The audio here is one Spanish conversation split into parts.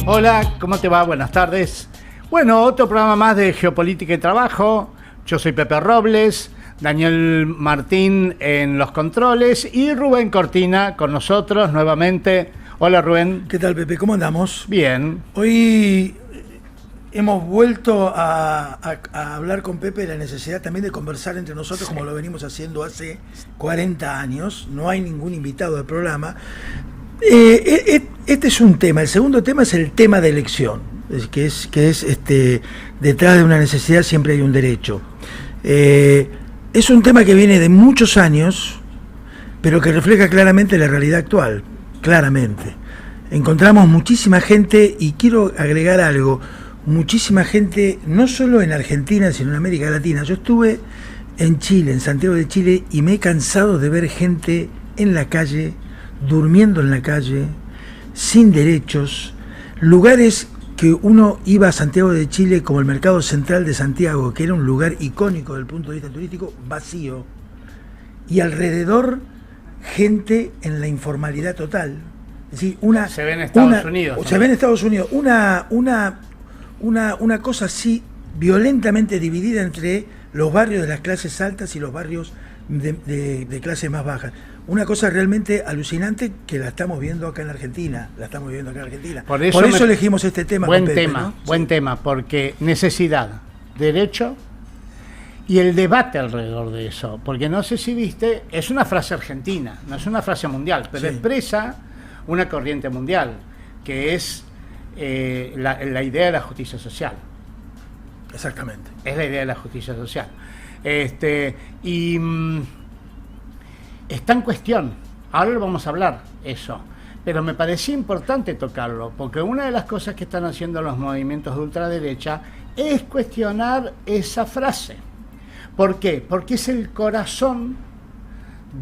Hola, ¿cómo te va? Buenas tardes. Bueno, otro programa más de Geopolítica y Trabajo. Yo soy Pepe Robles, Daniel Martín en los controles y Rubén Cortina con nosotros nuevamente. Hola, Rubén. ¿Qué tal, Pepe? ¿Cómo andamos? Bien. Hoy hemos vuelto a hablar con Pepe de la necesidad también de conversar entre nosotros, como lo venimos haciendo hace 40 años. No hay ningún invitado del programa. Este es un tema. El segundo tema es el tema de elección, que es detrás de una necesidad siempre hay un derecho. Es un tema que viene de muchos años, pero que refleja claramente la realidad actual. Claramente. Encontramos muchísima gente, y quiero agregar algo, muchísima gente, no solo en Argentina, sino en América Latina. Yo estuve en Chile, en Santiago de Chile, y me he cansado de ver gente en la calle, durmiendo en la calle, sin derechos, lugares que uno iba a Santiago de Chile como el Mercado Central de Santiago, que era un lugar icónico desde el punto de vista turístico, vacío, y alrededor gente en la informalidad total. Es decir, se ve en Estados Unidos. Se ve en Estados Unidos una cosa así violentamente dividida entre los barrios de las clases altas y los barrios de clases más bajas. Una cosa realmente alucinante que la estamos viendo acá en Argentina. Por eso elegimos este tema. Buen con Pepe, tema, ¿no? buen Sí. tema, porque necesidad, derecho y el debate alrededor de eso. Porque no sé si viste, es una frase argentina, no es una frase mundial, pero Sí. expresa una corriente mundial, que es la idea de la justicia social. Exactamente. Es la idea de la justicia social. Está en cuestión. Ahora lo vamos a hablar, eso. Pero me parecía importante tocarlo, porque una de las cosas que están haciendo los movimientos de ultraderecha es cuestionar esa frase. ¿Por qué? Porque es el corazón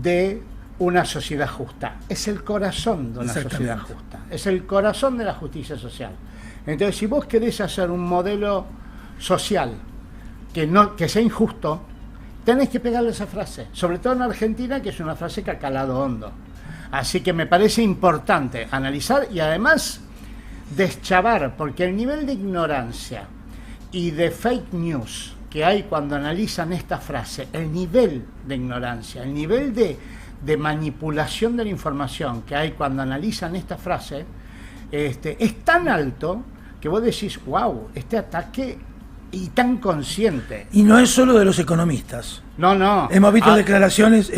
de una sociedad justa. Es el corazón de una sociedad justa. Es el corazón de la justicia social. Entonces, si vos querés hacer un modelo social que sea injusto, tenés que pegarle esa frase, sobre todo en Argentina, que es una frase que ha calado hondo. Así que me parece importante analizar y además deschavar, porque el nivel de ignorancia y de fake news que hay cuando analizan esta frase, el nivel de ignorancia, el nivel de manipulación de la información que hay cuando analizan esta frase, es tan alto que vos decís, wow, este ataque y tan consciente. Y no es solo de los economistas. No. Hemos visto declaraciones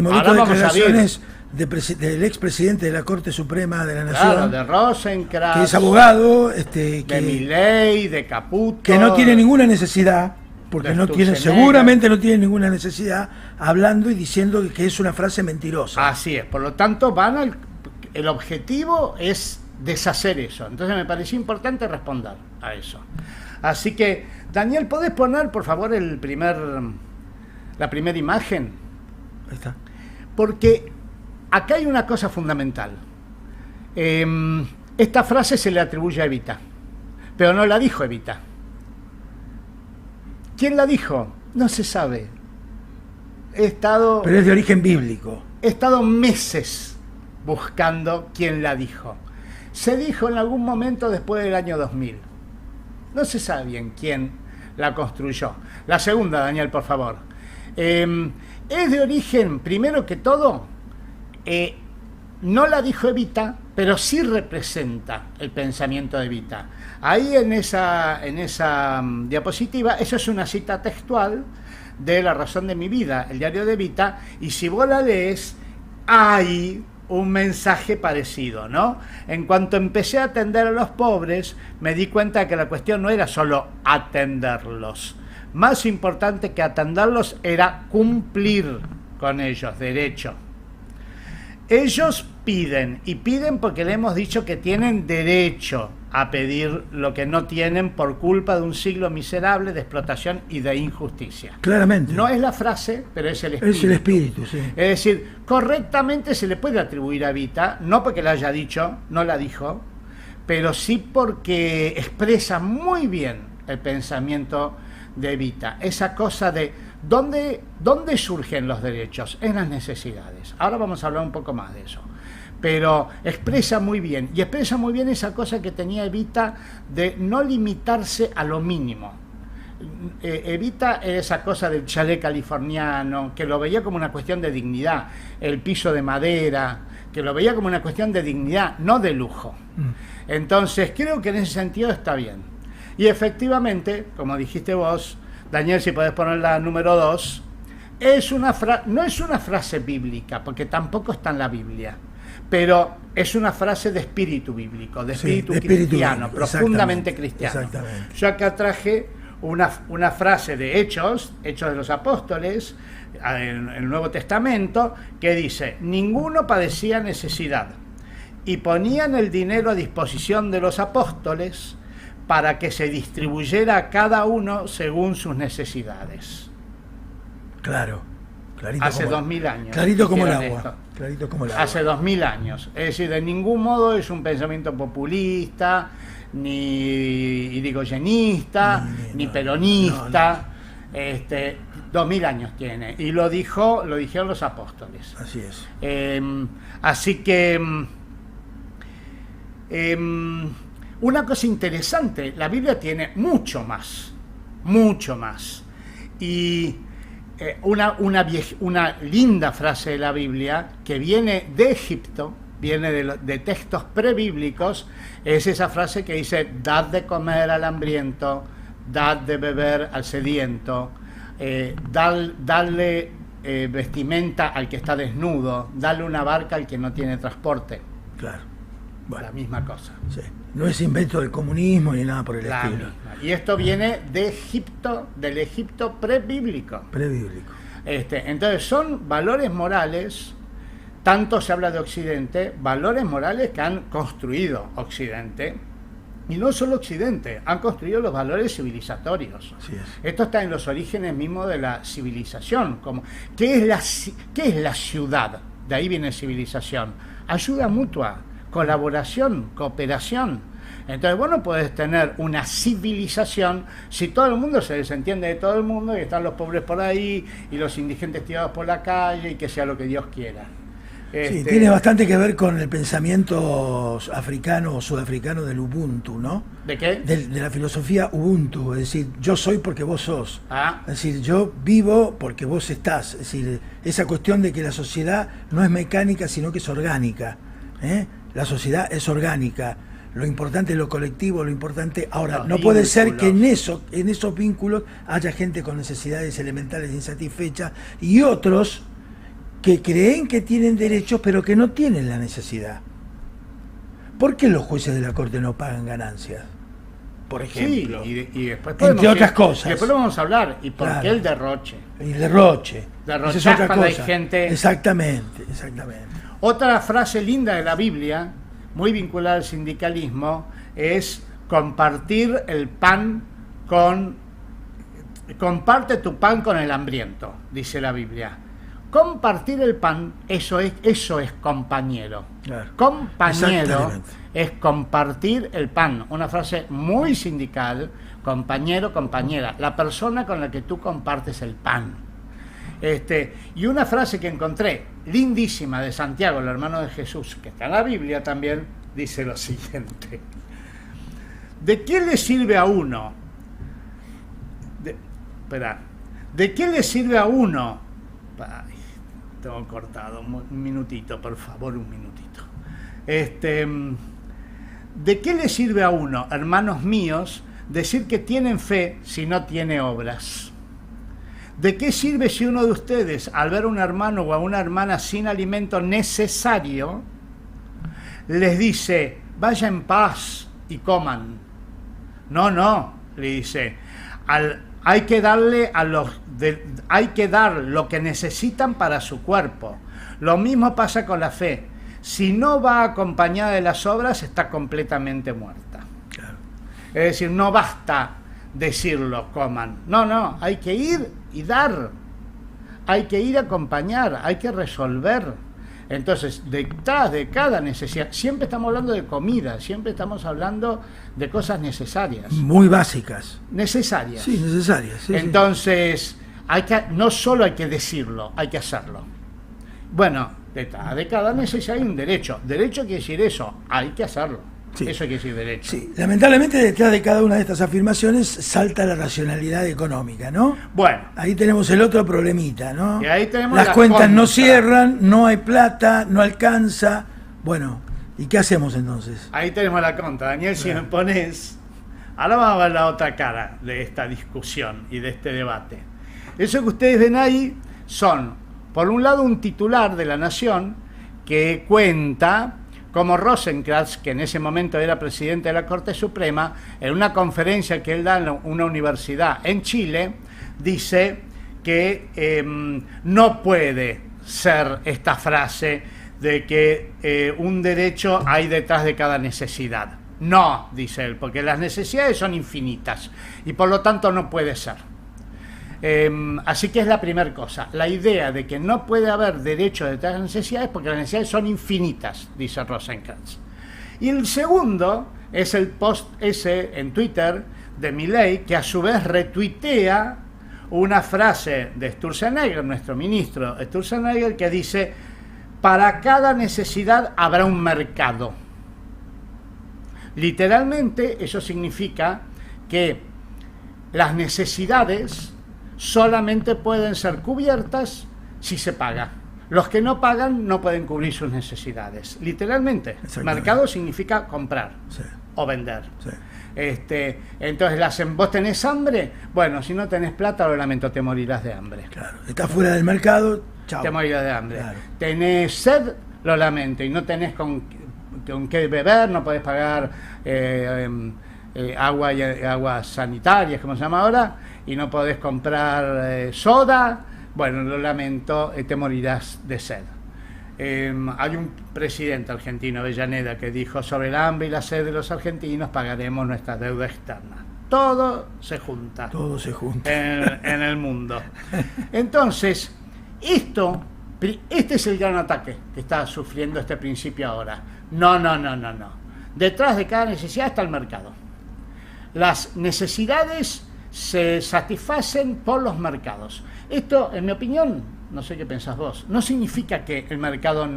del expresidente de la Corte Suprema de la Nación. Claro, de Rosenkrantz, que es abogado, de Milei, de Caputo. Que no tiene ninguna necesidad, porque seguramente no tiene ninguna necesidad, hablando y diciendo que es una frase mentirosa. Así es, por lo tanto el objetivo es deshacer eso. Entonces me pareció importante responder a eso. Así que, Daniel, ¿podés poner, por favor, la primera imagen? Ahí está. Porque acá hay una cosa fundamental. Esta frase se le atribuye a Evita, pero no la dijo Evita. ¿Quién la dijo? No se sabe. Pero es de origen bíblico. He estado meses buscando quién la dijo. Se dijo en algún momento después del año 2000. No se sabe bien quién la construyó. La segunda, Daniel, por favor. Es de origen, primero que todo, no la dijo Evita, pero sí representa el pensamiento de Evita. Ahí en esa diapositiva, eso es una cita textual de La razón de mi vida, el diario de Evita, y si vos la lees, hay un mensaje parecido, ¿no? En cuanto empecé a atender a los pobres, me di cuenta que la cuestión no era solo atenderlos. Más importante que atenderlos era cumplir con ellos, derecho. Ellos piden, y piden porque le hemos dicho que tienen derecho a pedir lo que no tienen por culpa de un siglo miserable de explotación y de injusticia. Claramente. No es la frase, pero es el espíritu. Es el espíritu, sí. Es decir, correctamente se le puede atribuir a Evita, no porque la haya dicho, no la dijo, pero sí porque expresa muy bien el pensamiento de Evita. Esa cosa de ¿dónde surgen los derechos? En las necesidades. Ahora vamos a hablar un poco más de eso. pero expresa muy bien, y expresa muy bien esa cosa que tenía Evita de no limitarse a lo mínimo. Evita esa cosa del chalet californiano, que lo veía como una cuestión de dignidad, el piso de madera, que lo veía como una cuestión de dignidad, no de lujo. Entonces creo que en ese sentido está bien. Y efectivamente, como dijiste vos, Daniel, si podés poner la número 2, no es una frase bíblica, porque tampoco está en la Biblia, pero es una frase de espíritu bíblico, de espíritu cristiano, profundamente cristiano. Exactamente. Yo acá traje una frase de Hechos de los Apóstoles, en el Nuevo Testamento, que dice: ninguno padecía necesidad, y ponían el dinero a disposición de los apóstoles para que se distribuyera a cada uno según sus necesidades. Claro, clarito. Hace 2000 años. Clarito como el agua. Clarito como el agua. Hace 2000 años. Es decir, de ningún modo es un pensamiento populista, ni irigoyenista, ni peronista. No. 2000 años tiene. Y lo dijeron los apóstoles. Así es. Así que una cosa interesante, la Biblia tiene mucho más. Y una linda frase de la Biblia que viene de Egipto, viene de textos prebíblicos, es esa frase que dice: dad de comer al hambriento, dad de beber al sediento, darle vestimenta al que está desnudo, darle una barca al que no tiene transporte. Claro. Bueno, la misma cosa. Sí. No es invento del comunismo ni nada por el estilo. Misma. Y esto viene de Egipto, del Egipto prebíblico. Entonces son valores morales, tanto se habla de Occidente, valores morales que han construido Occidente, y no solo Occidente, han construido los valores civilizatorios. Así es. Esto está en los orígenes mismos de la civilización. ¿Qué es la ciudad? De ahí viene civilización. Ayuda mutua, colaboración, cooperación. Entonces vos no podés tener una civilización si todo el mundo se desentiende de todo el mundo y están los pobres por ahí y los indigentes tirados por la calle y que sea lo que Dios quiera. Sí, tiene bastante que ver con el pensamiento africano o sudafricano del Ubuntu, ¿no? ¿De qué? De la filosofía Ubuntu, es decir, yo soy porque vos sos. Es decir, yo vivo porque vos estás. Es decir, esa cuestión de que la sociedad no es mecánica, sino que es orgánica. La sociedad es orgánica. Lo importante es lo colectivo, lo importante... Ahora, no puede ser que en esos vínculos haya gente con necesidades elementales insatisfechas y otros que creen que tienen derechos pero que no tienen la necesidad. ¿Por qué los jueces de la Corte no pagan ganancias? Por ejemplo. Sí, y después entre otras cosas. Después lo vamos a hablar. ¿Y por qué el derroche? El derroche. Derrochar es otra cuando cosa. Hay gente... Exactamente. Otra frase linda de la Biblia, muy vinculada al sindicalismo, es compartir el pan comparte tu pan con el hambriento, dice la Biblia. Compartir el pan, eso es compañero. Claro. Compañero es compartir el pan. Una frase muy sindical: compañero, compañera, la persona con la que tú compartes el pan. Y una frase que encontré lindísima de Santiago, el hermano de Jesús, que está en la Biblia también, dice lo siguiente: ¿de qué le sirve a uno? ¿De qué le sirve a uno? Ay, tengo cortado, un minutito, por favor, un minutito. ¿De qué le sirve a uno, hermanos míos, decir que tienen fe si no tiene obras? ¿De qué sirve si uno de ustedes, al ver a un hermano o a una hermana sin alimento necesario, les dice: vaya en paz y coman? No, le dice, hay que dar lo que necesitan para su cuerpo. Lo mismo pasa con la fe. Si no va acompañada de las obras, está completamente muerta. Claro. Es decir, no basta decirlo, coman. No, hay que ir y dar. Hay que ir a acompañar, hay que resolver. Entonces, detrás de cada necesidad, siempre estamos hablando de comida, siempre estamos hablando de cosas necesarias. Muy básicas. Necesarias. Sí, necesarias. Sí, entonces, no solo hay que decirlo, hay que hacerlo. Bueno, Detrás de cada necesidad hay un derecho. Derecho quiere decir eso, hay que hacerlo. Sí. Eso quiere decir derecho. Sí, lamentablemente detrás de cada una de estas afirmaciones salta la racionalidad económica, ¿no? Bueno. Ahí tenemos el otro problemita, ¿no? Y ahí tenemos las la cuentas contra. no cierran, no hay plata, no alcanza. Bueno, ¿y qué hacemos entonces? Ahí tenemos la contra. Daniel, si me pones... Ahora vamos a ver la otra cara de esta discusión y de este debate. Eso que ustedes ven ahí son, por un lado, un titular de La Nación que cuenta como Rosenkrantz, que en ese momento era presidente de la Corte Suprema, en una conferencia que él da en una universidad en Chile, dice que no puede ser esta frase de que un derecho hay detrás de cada necesidad. No, dice él, porque las necesidades son infinitas y por lo tanto no puede ser. Así que es la primera cosa, la idea de que no puede haber derecho detrás de las necesidades porque las necesidades son infinitas, dice Rosenkrantz. Y el segundo es el post ese en Twitter de Milei, que a su vez retuitea una frase de Sturzenegger, nuestro ministro Sturzenegger, que dice: para cada necesidad habrá un mercado. Literalmente eso significa que las necesidades solamente pueden ser cubiertas si se paga. Los que no pagan no pueden cubrir sus necesidades. Literalmente, mercado significa comprar, sí, o vender. Sí. Entonces, vos tenés hambre, bueno, si no tenés plata, lo lamento, te morirás de hambre. Claro, estás fuera del mercado, chao. Te morirás de hambre. Claro. Tenés sed, lo lamento, y no tenés con qué beber, no podés pagar aguas sanitarias, como se llama ahora, y no podés comprar soda, bueno, lo lamento, te morirás de sed. Hay un presidente argentino, Avellaneda, que dijo: sobre el hambre y la sed de los argentinos pagaremos nuestra deuda externa. Todo se junta. Todo se junta. En el mundo. Entonces, este es el gran ataque que está sufriendo este principio ahora. No. Detrás de cada necesidad está el mercado. Las necesidades se satisfacen por los mercados. Esto, en mi opinión, no sé qué pensás vos, no significa que el mercado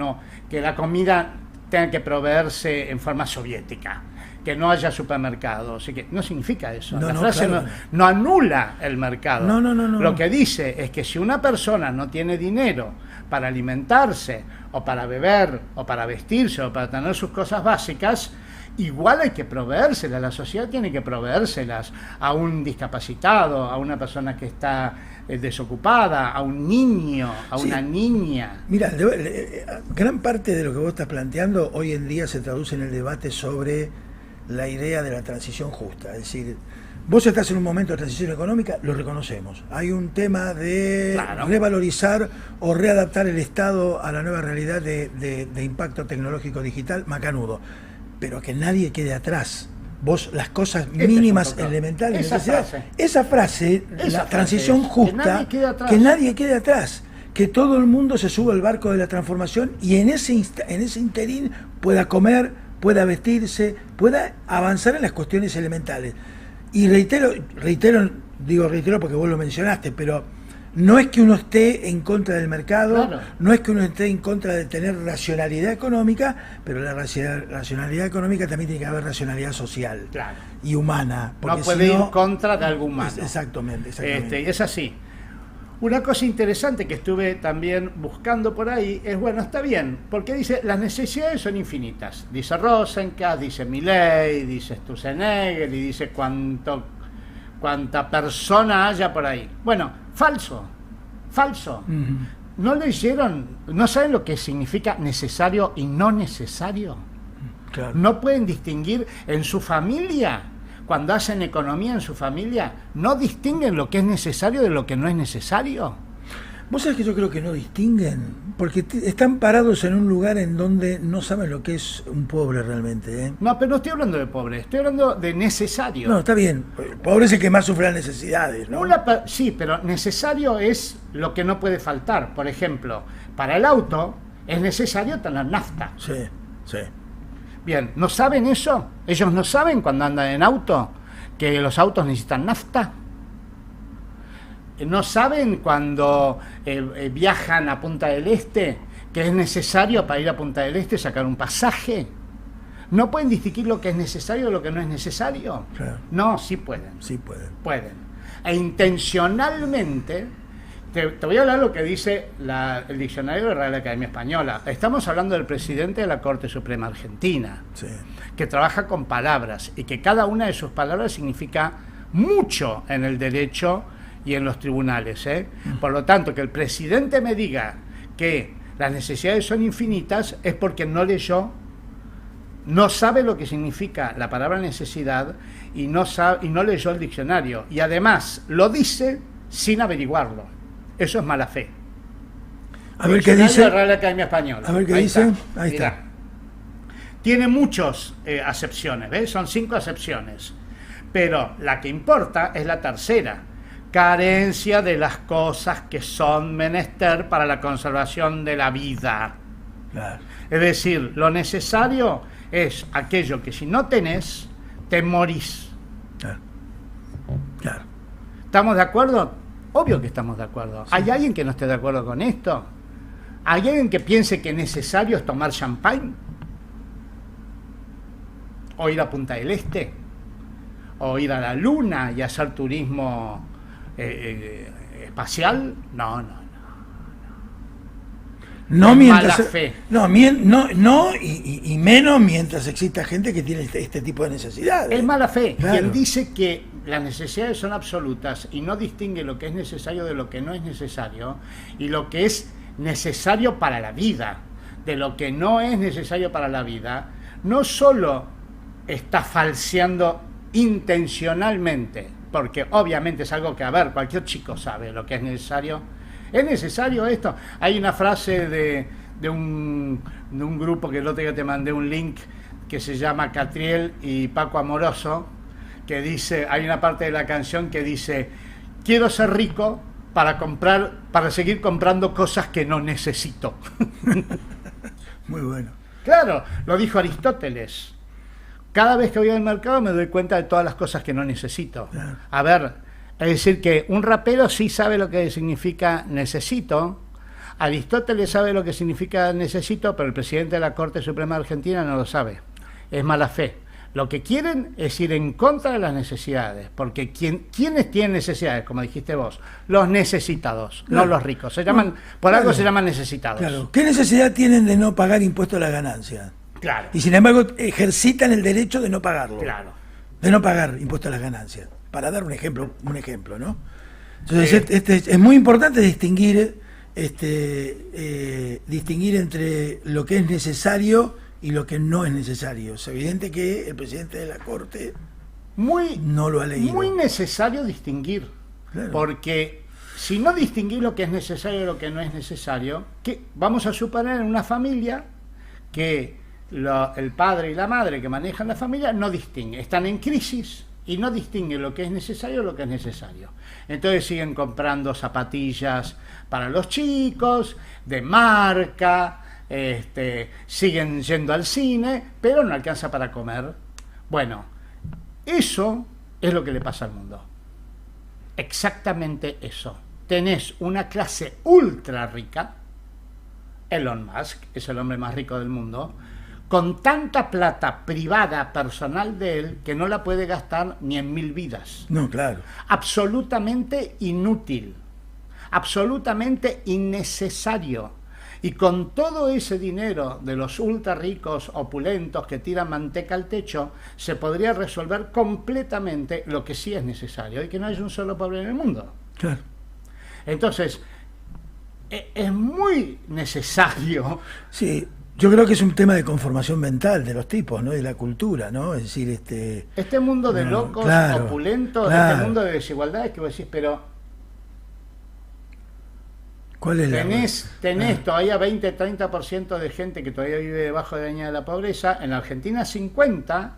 que la comida tenga que proveerse en forma soviética, que no haya supermercados, así que no significa eso. La frase claro, no anula el mercado. No. Lo que dice es que si una persona no tiene dinero para alimentarse, o para beber, o para vestirse, o para tener sus cosas básicas, igual hay que proveérselas. La sociedad tiene que proveérselas a un discapacitado, a una persona que está desocupada, a un niño, a una niña. Mira, gran parte de lo que vos estás planteando hoy en día se traduce en el debate sobre la idea de la transición justa. Es decir, vos estás en un momento de transición económica, lo reconocemos. Hay un tema de revalorizar o readaptar el Estado a la nueva realidad de impacto tecnológico digital, macanudo. Pero que nadie quede atrás. Vos, las cosas mínimas, elementales, esa frase, la transición justa, que nadie quede atrás. Que todo el mundo se suba al barco de la transformación y en ese interín pueda comer, pueda vestirse, pueda avanzar en las cuestiones elementales. Y reitero porque vos lo mencionaste, pero no es que uno esté en contra del mercado, no es que uno esté en contra de tener racionalidad económica, pero la racionalidad económica también tiene que haber racionalidad social y humana. No puede ir en contra de algo humano. Exactamente. Es así. Una cosa interesante que estuve también buscando por ahí es, bueno, está bien, porque dice, las necesidades son infinitas. Dice Rosenkrantz, dice Milei, dice Sturzenegger y dice cuánta persona haya por ahí. Bueno, falso. ¿No leyeron? ¿No saben lo que significa necesario y no necesario? Claro. ¿No pueden distinguir en su familia? Cuando hacen economía en su familia, ¿no distinguen lo que es necesario de lo que no es necesario? Vos sabés que yo creo que no distinguen, porque están parados en un lugar en donde no saben lo que es un pobre realmente, ¿eh? No, pero no estoy hablando de pobre, estoy hablando de necesario. No, está bien, el pobre es el que más sufre las necesidades, ¿no? Sí, pero necesario es lo que no puede faltar. Por ejemplo, para el auto es necesario tener nafta. Sí. Bien, ¿no saben eso? ¿Ellos no saben cuando andan en auto que los autos necesitan nafta? ¿No saben cuando viajan a Punta del Este que es necesario para ir a Punta del Este, sacar un pasaje. ¿No pueden distinguir lo que es necesario de lo que no es necesario? Claro. No, sí pueden. Sí pueden. Pueden. E intencionalmente, te voy a hablar lo que dice el diccionario de la Real Academia Española. Estamos hablando del presidente de la Corte Suprema Argentina, Sí. que trabaja con palabras y que cada una de sus palabras significa mucho en el derecho y en los tribunales, ¿eh? Por lo tanto, que el presidente me diga que las necesidades son infinitas es porque no leyó, no sabe lo que significa la palabra necesidad y no leyó el diccionario. Y además lo dice sin averiguarlo. Eso es mala fe. A ver qué Diccionario dice. de la Real Academia Española. A ver qué Ahí dice. está. Ahí Mirá. está. Tiene muchas acepciones, ¿ves? Son 5 acepciones. Pero la que importa es la tercera. Carencia de las cosas que son menester para la conservación de la vida. Claro. Es decir, lo necesario es aquello que si no tenés, te morís. Claro. Claro. ¿Estamos de acuerdo? Obvio que estamos de acuerdo. Sí. ¿Hay alguien que no esté de acuerdo con esto? ¿Hay alguien que piense que necesario es tomar champán? ¿O ir a Punta del Este? ¿O ir a la Luna y hacer turismo espacial? No. No Es mientras. mala fe. No, y menos mientras exista gente que tiene este tipo de necesidades. Es mala fe. Claro. Quien dice que las necesidades son absolutas y no distingue lo que es necesario de lo que no es necesario, y lo que es necesario para la vida de lo que no es necesario para la vida, no solo está falseando intencionalmente, porque obviamente es algo que, a ver, cualquier chico sabe lo que es necesario. ¿Es necesario esto? Hay una frase de un grupo que el otro día te mandé un link, que se llama Catriel y Paco Amoroso, que dice, hay una parte de la canción que dice: quiero ser rico para seguir comprando cosas que no necesito. Muy bueno. Claro, lo dijo Aristóteles. Cada vez que voy al mercado me doy cuenta de todas las cosas que no necesito. Claro. A ver, es decir que un rapero sí sabe lo que significa necesito. Aristóteles sabe lo que significa necesito, pero el presidente de la Corte Suprema Argentina no lo sabe. Es mala fe. Lo que quieren es ir en contra de las necesidades, porque ¿quiénes tienen necesidades? Como dijiste vos, los necesitados, Claro. no los ricos. Se llaman, por Claro. algo se llaman necesitados. Claro. ¿Qué necesidad tienen de no pagar impuesto a la ganancia? Claro. Y sin embargo ejercitan el derecho de no pagarlo. Claro. De no pagar impuesto a las ganancias. Para dar un ejemplo, ¿no? Entonces, es muy importante distinguir entre lo que es necesario y lo que no es necesario. Es evidente que el presidente de la Corte no lo ha leído. Muy necesario distinguir, Claro. porque si no distinguir lo que es necesario y lo que no es necesario, que vamos a suponer en una familia que el padre y la madre que manejan la familia no distinguen, están en crisis y no distinguen lo que es necesario y lo que es necesario. Entonces siguen comprando zapatillas para los chicos, de marca, siguen yendo al cine, pero no alcanza para comer. Bueno, eso es lo que le pasa al mundo. Exactamente eso. Tenés una clase ultra rica, Elon Musk es el hombre más rico del mundo, con tanta plata privada, personal de él, que no la puede gastar ni en 1000 vidas. No, claro. Absolutamente inútil, absolutamente innecesario. Y con todo ese dinero de los ultra ricos opulentos que tiran manteca al techo, se podría resolver completamente lo que sí es necesario, y que no haya un solo pobre en el mundo. Claro. Entonces, es muy necesario. Sí, yo creo que es un tema de conformación mental de los tipos, ¿no? De la cultura, ¿no? Es decir, este mundo de locos, claro, opulentos, claro. este mundo de desigualdades que vos decís, pero ¿cuál es tenés todavía 20-30% de gente que todavía vive debajo de la línea de la pobreza, en la Argentina 50%,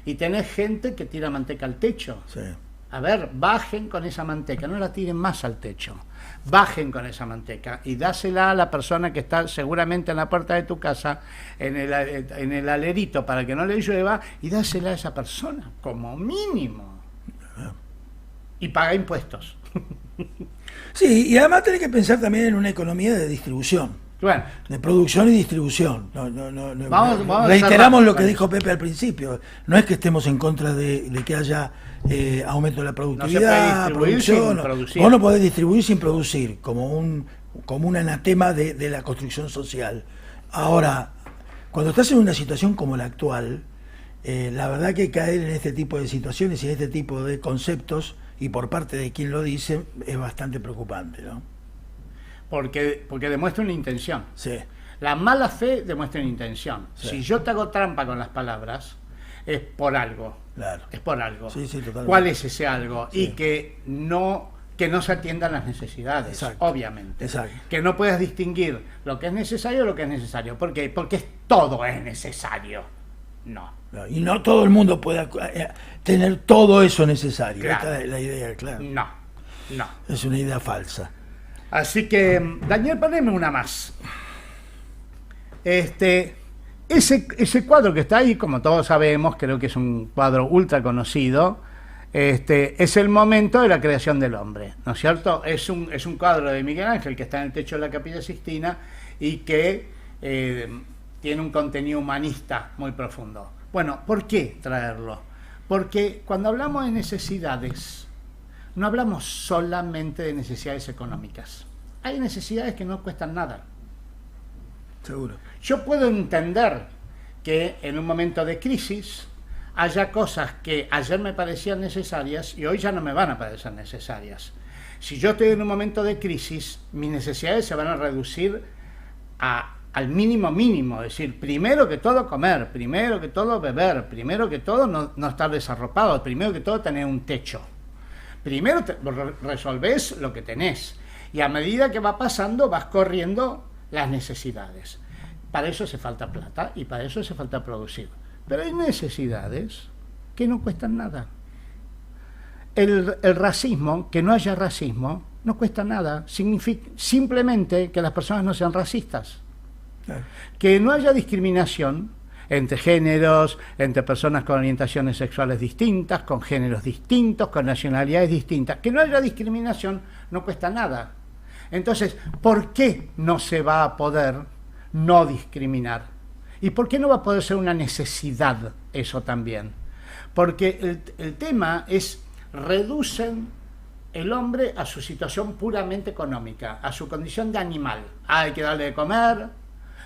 y tenés gente que tira manteca al techo. Sí. A ver, bajen con esa manteca, no la tiren más al techo. Bajen con esa manteca y dásela a la persona que está seguramente en la puerta de tu casa, en el alerito, para que no le llueva, y dásela a esa persona, como mínimo. Y paga impuestos. Sí, y además tenés que pensar también en una economía de distribución. Bueno, de producción y distribución. Vamos reiteramos lo que dijo Pepe al principio. No es que estemos en contra de que haya aumento de la productividad, producción. Vos no podés distribuir sin producir, como un anatema de la construcción social. Ahora, cuando estás en una situación como la actual, la verdad que caer en este tipo de situaciones y en este tipo de conceptos, y por parte de quien lo dice, es bastante preocupante, ¿no? Porque demuestra una intención. Sí. La mala fe demuestra una intención. Sí. Si yo te hago trampa con las palabras, es por algo. Claro. Es por algo. Sí, totalmente. ¿Cuál es ese algo? Sí. Y que no se atiendan las necesidades, exacto, obviamente. Exacto. Que no puedas distinguir lo que es necesario de lo que es necesario. ¿Por qué? Porque todo es necesario. No. Y no todo el mundo puede tener todo eso necesario. Claro. Esta es la idea, claro. No. Es una idea falsa. Así que, Daniel, poneme una más. Ese cuadro que está ahí, como todos sabemos, creo que es un cuadro ultra conocido, es el momento de la creación del hombre, ¿no es cierto? Es un cuadro de Miguel Ángel que está en el techo de la Capilla Sixtina y que tiene un contenido humanista muy profundo. Bueno, ¿por qué traerlo? Porque cuando hablamos de necesidades, no hablamos solamente de necesidades económicas. Hay necesidades que no cuestan nada. Seguro. Yo puedo entender que en un momento de crisis haya cosas que ayer me parecían necesarias y hoy ya no me van a parecer necesarias. Si yo estoy en un momento de crisis, mis necesidades se van a reducir al mínimo, es decir, primero que todo comer, primero que todo beber, primero que todo no estar desarropado, primero que todo tener un techo. Primero resolvés lo que tenés y a medida que va pasando vas corriendo las necesidades. Para eso hace falta plata y para eso hace falta producir. Pero hay necesidades que no cuestan nada. El racismo, que no haya racismo, no cuesta nada. Significa simplemente que las personas no sean racistas. Claro. Que no haya discriminación entre géneros, entre personas con orientaciones sexuales distintas, con géneros distintos, con nacionalidades distintas. Que no haya discriminación no cuesta nada. Entonces, ¿por qué no se va a poder no discriminar? ¿Y por qué no va a poder ser una necesidad eso también? Porque el tema es, reducen el hombre a su situación puramente económica, a su condición de animal. Hay que darle de comer,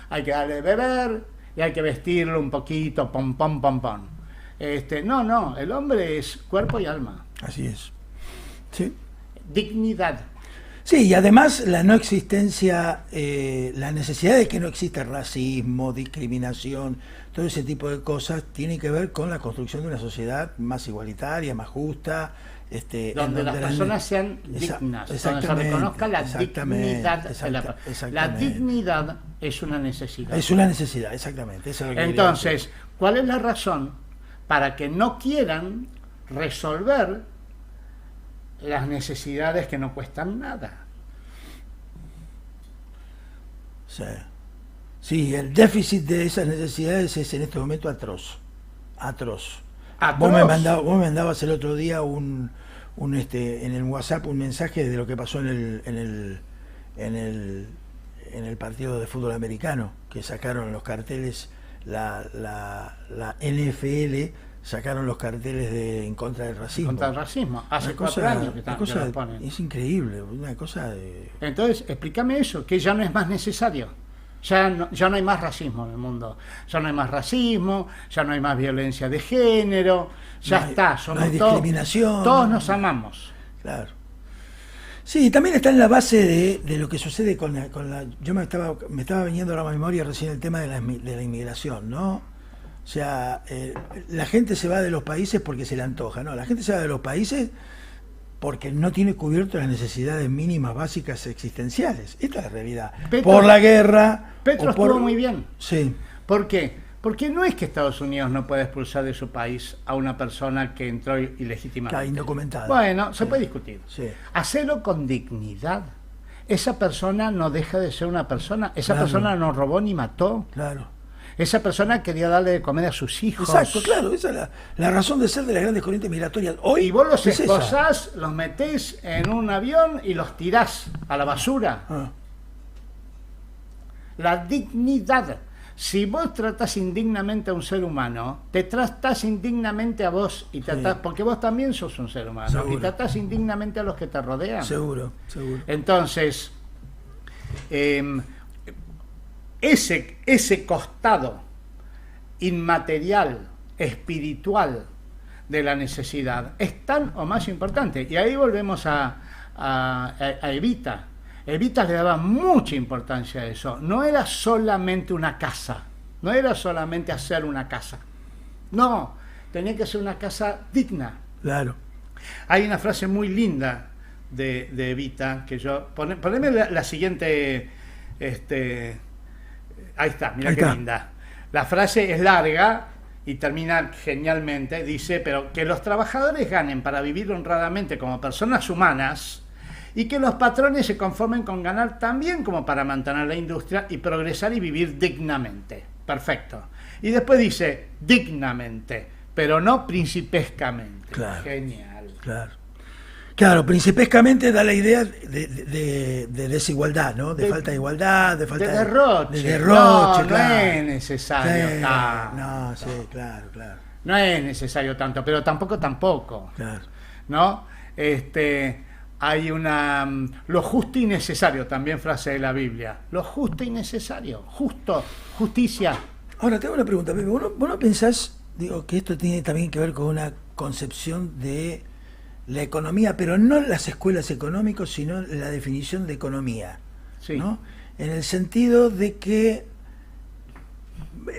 hay que darle de beber, y hay que vestirlo un poquito, pom. No, el hombre es cuerpo y alma. Así es. Sí. Dignidad. Sí, y además la no existencia, la necesidad de que no exista racismo, discriminación, todo ese tipo de cosas, tiene que ver con la construcción de una sociedad más igualitaria, más justa, donde las personas sean dignas, donde se reconozca la dignidad de la dignidad es una necesidad. Es una necesidad, exactamente. Eso es lo que entonces, ¿cuál es la razón para que no quieran resolver las necesidades que no cuestan nada? Sí, el déficit de esas necesidades es en este momento atroz. Vos me mandabas el otro día en el WhatsApp un mensaje de lo que pasó en el partido de fútbol americano, que sacaron los carteles, la NFL sacaron los carteles en contra del racismo. Contra el racismo. Hace 4 años que lo ponen. Es increíble, una cosa de... Entonces, explícame eso, que ya no es más necesario. Ya no hay más racismo en el mundo. Ya no hay más racismo, ya no hay más violencia de género, somos no hay discriminación. Todos nos amamos. Claro. Sí, también está en la base de lo que sucede con la yo me estaba viniendo a la memoria recién el tema de la inmigración, ¿no? O sea, la gente se va de los países porque se le antoja, ¿no? La gente se va de los países porque no tiene cubierto las necesidades mínimas básicas existenciales. Esta es la realidad. Por la guerra... Petro estuvo muy bien. Sí. ¿Por qué? Porque no es que Estados Unidos no pueda expulsar de su país a una persona que entró ilegítimamente. Está indocumentada. Bueno, se puede discutir. Sí. Hacerlo con dignidad. Esa persona no deja de ser una persona. Esa persona no robó ni mató. Claro. Esa persona quería darle de comer a sus hijos. Exacto, claro. Esa es la razón de ser de las grandes corrientes migratorias. Hoy y vos los esposás, los metés en un avión y los tirás a la basura. la dignidad. Si vos tratás indignamente a un ser humano, te tratás indignamente a vos, y porque vos también sos un ser humano, seguro. Y tratás indignamente a los que te rodean. Seguro. Entonces, ese costado inmaterial, espiritual de la necesidad es tan o más importante. Y ahí volvemos a Evita. Evita le daba mucha importancia a eso. No era solamente una casa, no era solamente hacer una casa. No, tenía que ser una casa digna. Claro. Hay una frase muy linda de Evita que yo... Poneme la siguiente... ahí está, mira qué linda. La frase es larga y termina genialmente. Dice, pero que los trabajadores ganen para vivir honradamente como personas humanas... y que los patrones se conformen con ganar también como para mantener la industria y progresar y vivir dignamente. Perfecto. Y después dice, dignamente, pero no principescamente. Claro. Genial. Claro, principescamente da la idea de desigualdad, ¿no? De falta de igualdad, de falta de derroche. De derroche, no, claro. No es necesario. Sí, tanto. Claro. No es necesario tanto, pero tampoco. Claro. ¿No? Hay lo justo y necesario, también frase de la Biblia. Lo justo y necesario. Justicia. Ahora, te hago una pregunta, Pepe. ¿Vos no pensás, que esto tiene también que ver con una concepción de la economía, pero no las escuelas económicas, sino la definición de economía? Sí. ¿No? En el sentido de que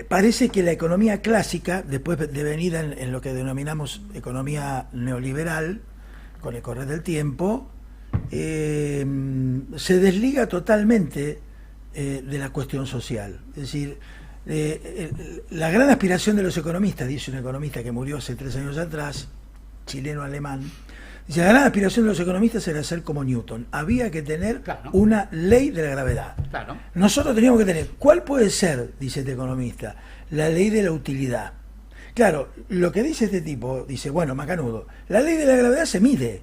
parece que la economía clásica, después devenida en lo que denominamos economía neoliberal, con el correr del tiempo, se desliga totalmente de la cuestión social. Es decir, la gran aspiración de los economistas, dice un economista que murió hace 3 años atrás, chileno-alemán, dice, la gran aspiración de los economistas era ser como Newton. Había que tener una ley de la gravedad. Claro. Nosotros teníamos que tener, ¿cuál puede ser, dice este economista? La ley de la utilidad. Claro, lo que dice este tipo, dice, bueno, macanudo, la ley de la gravedad se mide.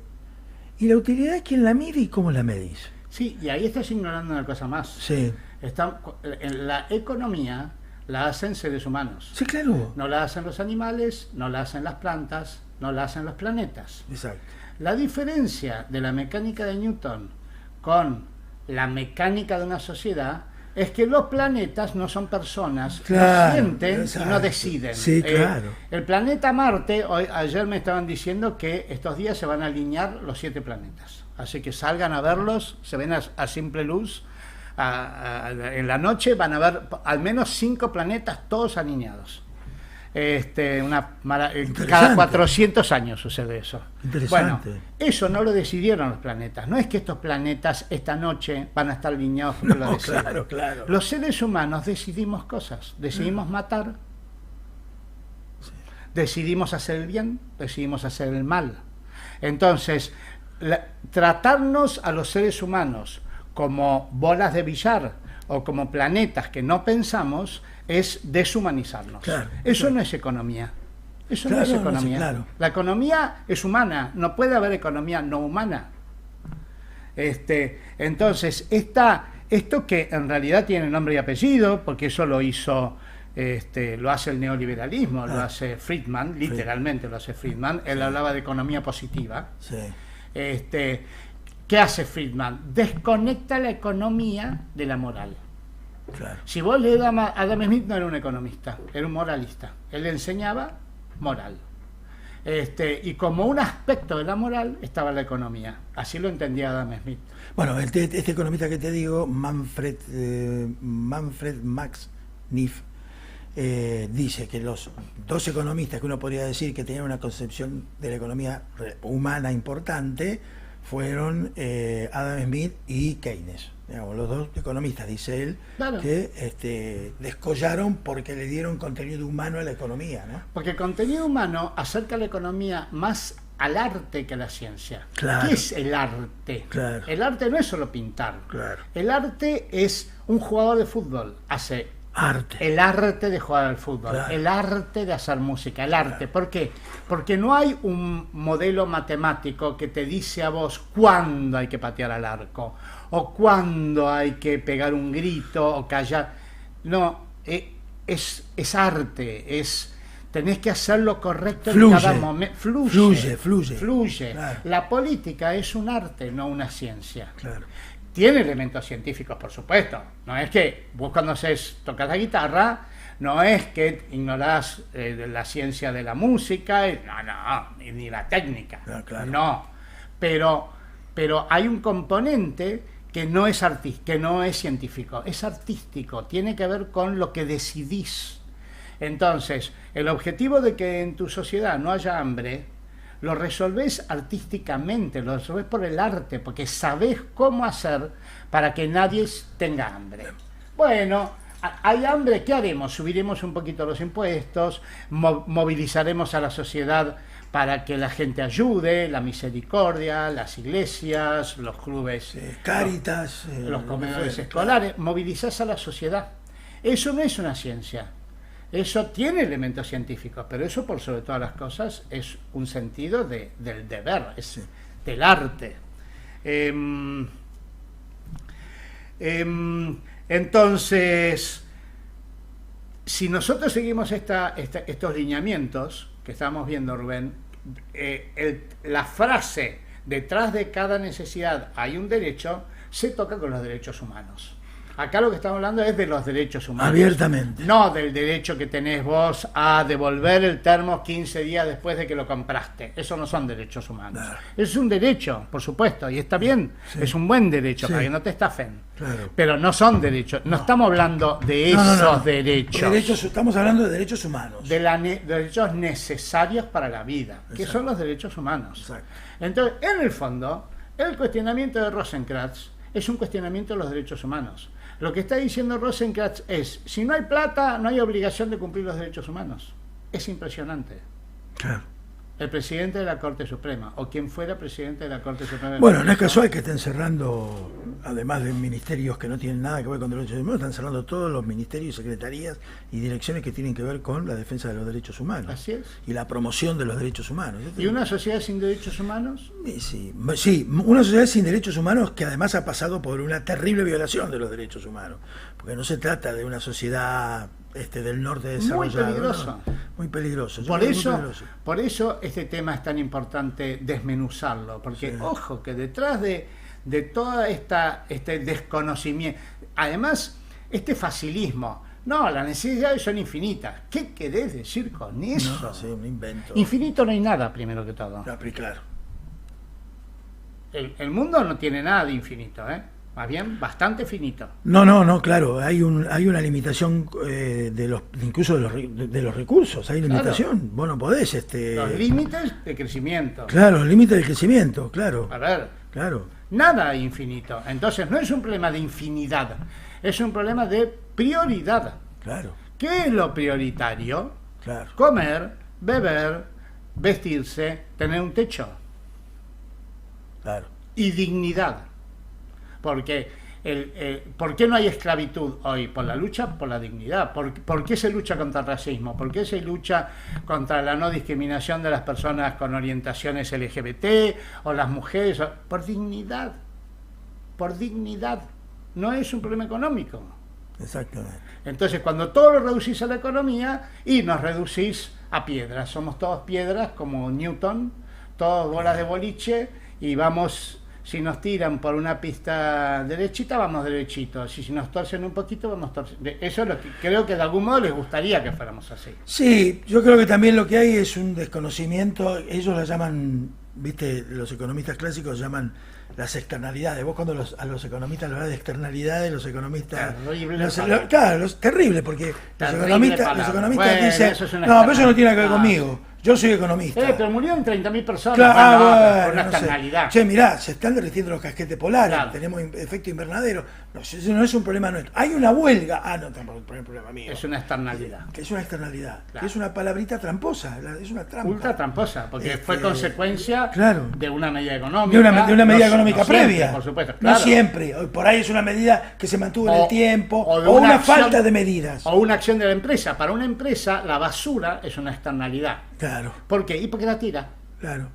¿Y la utilidad quién la mide y cómo la medís? Sí, y ahí estás ignorando una cosa más. Sí. En la economía la hacen seres humanos. Sí, claro. No la hacen los animales, no la hacen las plantas, no la hacen los planetas. Exacto. La diferencia de la mecánica de Newton con la mecánica de una sociedad es que los planetas no son personas, claro, sienten y no deciden. Sí, claro. El planeta Marte, ayer me estaban diciendo que estos días se van a alinear los 7 planetas. Así que salgan a verlos, se ven a simple luz. En la noche van a ver al menos 5 planetas todos alineados. Cada 400 años sucede eso. Interesante. Bueno, eso no lo decidieron los planetas. No es que estos planetas esta noche van a estar alineados porque lo deciden. Claro. Los seres humanos decidimos cosas. Decidimos matar, decidimos hacer el bien, decidimos hacer el mal. Entonces, tratarnos a los seres humanos como bolas de billar o como planetas que no pensamos es deshumanizarnos. Claro, eso no es economía. Eso no claro, es economía. No, claro. La economía es humana, no puede haber economía no humana. Entonces, esto que en realidad tiene nombre y apellido, porque eso lo hizo, lo hace el neoliberalismo, lo hace Friedman, literalmente lo hace Friedman. Él hablaba de economía positiva. Sí. ¿Qué hace Friedman? Desconecta la economía de la moral. Claro. Si vos lees a Adam Smith, no era un economista, era un moralista. Él le enseñaba moral. Y como un aspecto de la moral estaba la economía. Así lo entendía Adam Smith. Bueno, este economista que te digo, Manfred Max Neff, dice que los 2 economistas que uno podría decir que tenían una concepción de la economía humana importante fueron Adam Smith y Keynes. Digamos, los 2 economistas, dice él, claro, que descollaron porque le dieron contenido humano a la economía, ¿no? Porque el contenido humano acerca la economía más al arte que a la ciencia. Claro. ¿Qué es el arte? Claro. El arte no es solo pintar. Claro. El arte es un jugador de fútbol. Hace Arte. El arte de jugar al fútbol, claro. El arte de hacer música, el arte. Claro. ¿Por qué? Porque no hay un modelo matemático que te dice a vos cuándo hay que patear al arco, o cuándo hay que pegar un grito, o callar. No, es arte, tenés que hacer lo correcto en cada momento. Fluye. Claro. La política es un arte, no una ciencia. Claro. Tiene elementos científicos, por supuesto. No es que vos cuando tocas la guitarra, no es que ignorás la ciencia de la música, ni la técnica. Claro. No. Pero hay un componente que no es científico, es artístico. Tiene que ver con lo que decidís. Entonces, el objetivo de que en tu sociedad no haya hambre, lo resolvés artísticamente, lo resolvés por el arte, porque sabés cómo hacer para que nadie tenga hambre. Bueno, hay hambre, ¿qué haremos? Subiremos un poquito los impuestos, movilizaremos a la sociedad para que la gente ayude, la misericordia, las iglesias, los clubes, Cáritas, los comedores escolares, movilizás a la sociedad. Eso no es una ciencia. Eso tiene elementos científicos, pero eso por sobre todas las cosas es un sentido del deber, del arte. Entonces, si nosotros seguimos estos lineamientos que estamos viendo, Rubén, la frase detrás de cada necesidad hay un derecho, se toca con los derechos humanos. Acá lo que estamos hablando es de los derechos humanos. Abiertamente. No del derecho que tenés vos a devolver el termo 15 días después de que lo compraste. Eso no son derechos humanos. Claro. Es un derecho, por supuesto, y está bien. Sí. Es un buen derecho, para que no te estafen. Claro. Pero no son derechos. No estamos hablando de esos derechos. Estamos hablando de derechos humanos. De derechos necesarios para la vida, que son los derechos humanos. Exacto. Entonces, en el fondo, el cuestionamiento de Rosenkranz es un cuestionamiento de los derechos humanos. Lo que está diciendo Rosenkranz es, si no hay plata, no hay obligación de cumplir los derechos humanos. Es impresionante. Claro. El presidente de la Corte Suprema, o quien fuera presidente de la Corte Suprema. Bueno, no es casual que estén cerrando, además de ministerios que no tienen nada que ver con derechos humanos, están cerrando todos los ministerios, secretarías y direcciones que tienen que ver con la defensa de los derechos humanos. Así es. Y la promoción de los derechos humanos. ¿Y una sociedad sin derechos humanos? Sí, una sociedad sin derechos humanos que además ha pasado por una terrible violación de los derechos humanos. Porque no se trata de una sociedad del norte desarrollado. Muy peligroso. ¿No? Muy peligroso. Por eso este tema es tan importante desmenuzarlo, porque ojo, que detrás de toda este desconocimiento, además este facilismo, las necesidades son infinitas. ¿Qué querés decir con eso? No, sí, un invento. Infinito no hay nada, primero que todo. Claro. El mundo no tiene nada de infinito, más bien bastante finito. No, claro, hay una limitación incluso de los recursos, hay limitación. Vos no podés los límites de crecimiento. Claro, los límites del crecimiento, claro. A ver, claro. Nada infinito. Entonces no es un problema de infinidad, es un problema de prioridad. Claro. ¿Qué es lo prioritario? Claro. Comer, beber, vestirse, tener un techo. Claro. Y dignidad. Porque ¿por qué no hay esclavitud hoy? Por la lucha por la dignidad. ¿Por qué se lucha contra el racismo? ¿Por qué se lucha contra la no discriminación de las personas con orientaciones LGBT o las mujeres? Por dignidad. Por dignidad. No es un problema económico. Exactamente. Entonces, cuando todo lo reducís a la economía y nos reducís a piedras, somos todos piedras como Newton, todos bolas de boliche y vamos... Si nos tiran por una pista derechita, vamos derechitos. Si nos torcen un poquito, vamos torciendo. Eso es lo que creo que de algún modo les gustaría que fuéramos así. Sí, yo creo que también lo que hay es un desconocimiento. Ellos la llaman, viste, los economistas clásicos llaman las externalidades. Vos cuando a los economistas le hablas de externalidades, los economistas... Terrible, porque los economistas dicen, no, pero eso no tiene que ver conmigo. Yo soy economista. Pero murieron 30.000 personas. Claro, Por una no sé. externalidad. Che, mirá, se están derritiendo los casquetes polares, Claro. tenemos efecto invernadero. No, ese no es un problema nuestro. Hay una huelga. No, tampoco es un problema mío. Es una externalidad. Que es una externalidad. Claro. Que es una palabrita tramposa. Es una trampa. Ultra tramposa, porque Este, fue consecuencia claro. de una medida económica. De una medida económica no siempre, previa. por supuesto. No Claro. siempre. Por ahí es una medida que se mantuvo en el tiempo. de O una acción- falta de medidas. O una acción de la empresa. Para una empresa, la basura es una externalidad. Claro, ¿Por qué? Y porque la tira. claro.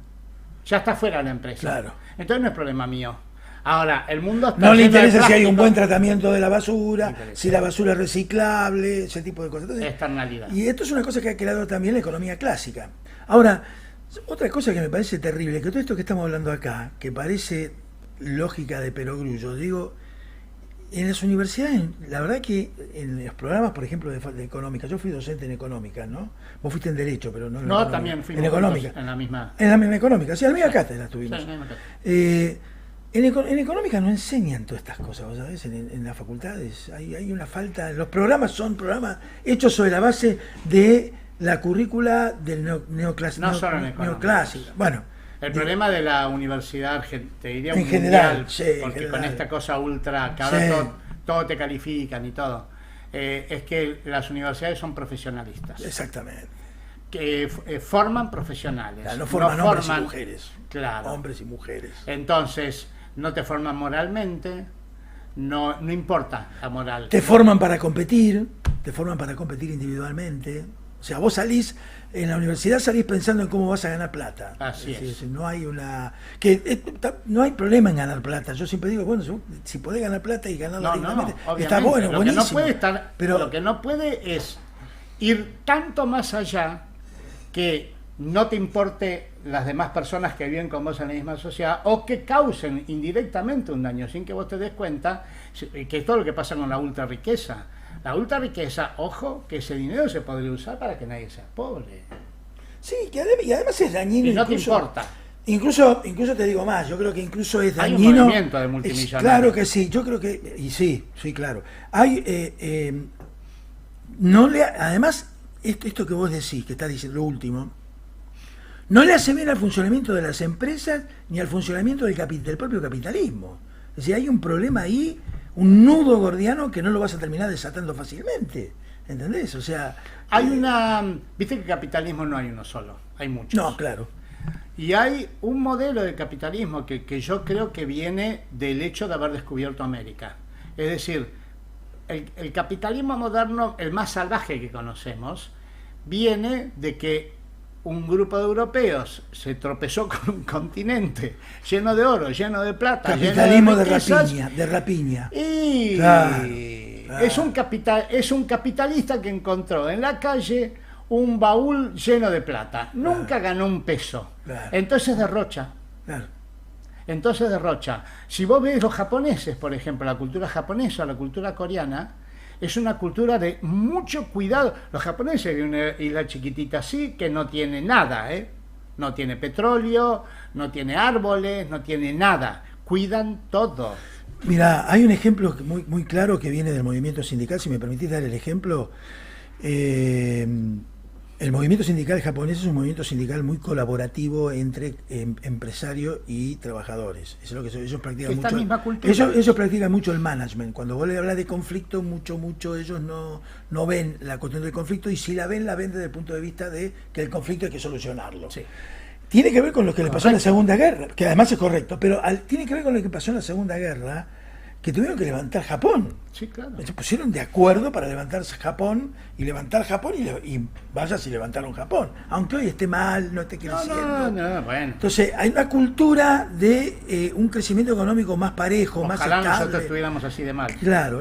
Ya está fuera de la empresa. Claro. Entonces no es problema mío. Ahora, el mundo está No le lleno de interesa si hay un plástico. buen tratamiento de la basura, interesa. si la basura es reciclable, ese tipo de cosas. Entonces, Externalidad. y esto es una cosa que ha creado también la economía clásica. Ahora, otra cosa que me parece terrible, que todo esto que estamos hablando acá, que parece lógica de perogrullo, digo, en las universidades, la verdad que en los programas, por ejemplo, de económica, yo fui docente en económica, ¿no? Vos fuiste en Derecho, pero no en No, económica. también fuimos en económica. juntos en la misma. En la misma económica, sí, en la misma cátedra estuvimos. Sí, en la misma cátedra. En económica no enseñan todas estas cosas, ¿vos sabés? En las facultades hay una falta. Los programas son programas hechos sobre la base de la currícula del neoclásico. No solo en económica. Neoclásica. Bueno, El problema de la universidad, te diría En mundial, general, sí, en porque general. con esta cosa ultra, que ahora Sí. todo te califican y todo, es que las universidades son profesionalistas, exactamente. que forman profesionales. Claro, no forman hombres y mujeres. Claro. Hombres y mujeres. Entonces, no te forman moralmente, no importa la moral. Te forman para competir individualmente. O sea, vos salís, en la universidad salís pensando en cómo vas a ganar plata. Así es. decir, no hay no hay problema en ganar plata. Yo siempre digo, bueno, si podés ganar plata y ganarla directamente, obviamente. está bueno, lo buenísimo. Que no puede estar, pero lo que no puede es ir tanto más allá que no te importe las demás personas que viven con vos en la misma sociedad o que causen indirectamente un daño sin que vos te des cuenta, que es todo lo que pasa con la ultra riqueza. La ultra riqueza, ojo, que ese dinero se podría usar para que nadie sea pobre. sí, y además es dañino. Y no te incluso, importa. Incluso te digo más, yo creo que incluso es Hay un dañino. movimiento de multimillonarios. Claro que sí, yo creo que, y sí, claro. Además, esto que vos decís, que estás diciendo lo último, no le hace bien al funcionamiento de las empresas ni al funcionamiento del propio capitalismo. Es decir, hay un problema ahí, un nudo gordiano que no lo vas a terminar desatando fácilmente. ¿Entendés? O sea, viste que capitalismo no hay uno solo, hay muchos. no, claro. Y hay un modelo de capitalismo que yo creo que viene del hecho de haber descubierto América. Es decir, el capitalismo moderno, el más salvaje que conocemos, viene de que un grupo de europeos se tropezó con un continente lleno de oro, lleno de plata, Capitalismo lleno de riquezas, rapiña. y Claro. es un capitalista que encontró en la calle un baúl lleno de plata. Nunca ganó un peso. Claro. Entonces derrocha. Claro. Si vos ves los japoneses, por ejemplo, la cultura japonesa o la cultura coreana, es una cultura de mucho cuidado. Los japoneses de una isla chiquitita así, que no tiene nada, no tiene petróleo, no tiene árboles, no tiene nada. Cuidan todo. Mira, hay un ejemplo muy, muy claro que viene del movimiento sindical, si me permitís dar el ejemplo. El movimiento sindical japonés es un movimiento sindical muy colaborativo entre empresarios y trabajadores. Eso es lo que ellos practican Esta mucho. misma cultura. Ellos practican mucho el management. Cuando vos le hablas de conflicto, mucho ellos no ven la cuestión del conflicto, y si la ven desde el punto de vista de que el conflicto hay que solucionarlo. Sí. Tiene que ver con lo que le pasó en la Segunda Guerra, que además es correcto, pero tiene que ver con lo que pasó en la Segunda Guerra, que tuvieron que levantar Japón. Sí, claro. Se pusieron de acuerdo para levantarse Japón y vaya si levantaron Japón. Aunque hoy esté mal, no esté creciendo. No, bueno. Entonces, hay una cultura de un crecimiento económico más parejo, más Ojalá estable. nosotros estuviéramos así de mal. Claro,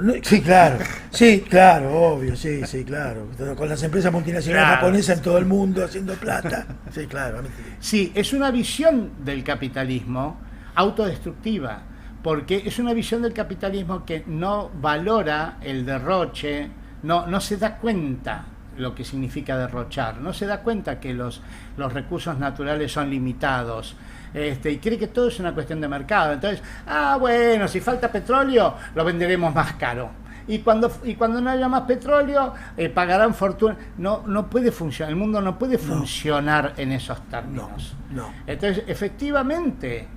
sí, claro, obvio, sí, claro. Con las empresas multinacionales Claro. japonesas en todo el mundo haciendo plata. Sí, claro. Sí, es una visión del capitalismo autodestructiva, porque es una visión del capitalismo que no valora el derroche, no se da cuenta lo que significa derrochar, no se da cuenta que los recursos naturales son limitados, y cree que todo es una cuestión de mercado. Entonces, bueno, si falta petróleo, lo venderemos más caro. y cuando no haya más petróleo pagarán fortuna. No puede funcionar, el mundo no puede funcionar en esos términos. No. Entonces, efectivamente,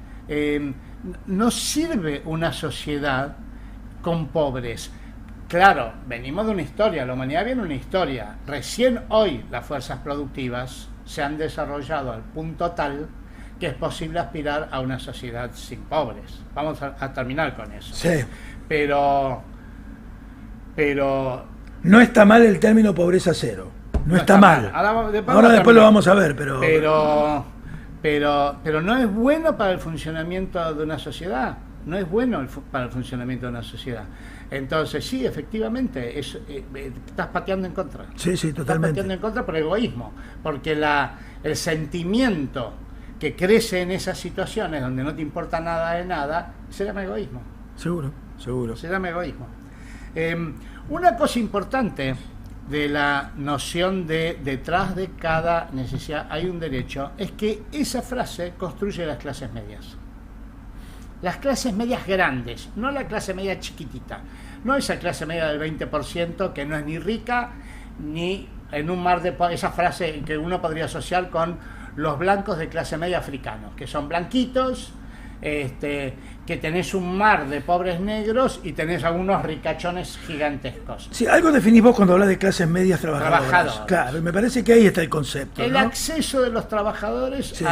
no sirve una sociedad con pobres. Claro, venimos de una historia, la humanidad viene de una historia. Recién hoy las fuerzas productivas se han desarrollado al punto tal que es posible aspirar a una sociedad sin pobres. Vamos a terminar con eso. Sí. Pero no está mal el término pobreza cero. No está mal. Ahora después lo vamos a ver, pero no es bueno para el funcionamiento de una sociedad. No es bueno para el funcionamiento de una sociedad. Entonces, sí, efectivamente, estás pateando en contra. Sí, totalmente. Estás pateando en contra por egoísmo, porque el sentimiento que crece en esas situaciones donde no te importa nada de nada, se llama egoísmo. Seguro. Se llama egoísmo. Una cosa importante de la noción de detrás de cada necesidad hay un derecho, es que esa frase construye las clases medias. Las clases medias grandes, no la clase media chiquitita, no esa clase media del 20% que no es ni rica ni en un mar de... Esa frase que uno podría asociar con los blancos de clase media africanos, que son blanquitos, que tenés un mar de pobres negros y tenés algunos ricachones gigantescos. Sí, algo definís vos cuando hablas de clases medias trabajadoras. Claro, me parece que ahí está el concepto. El acceso de los trabajadores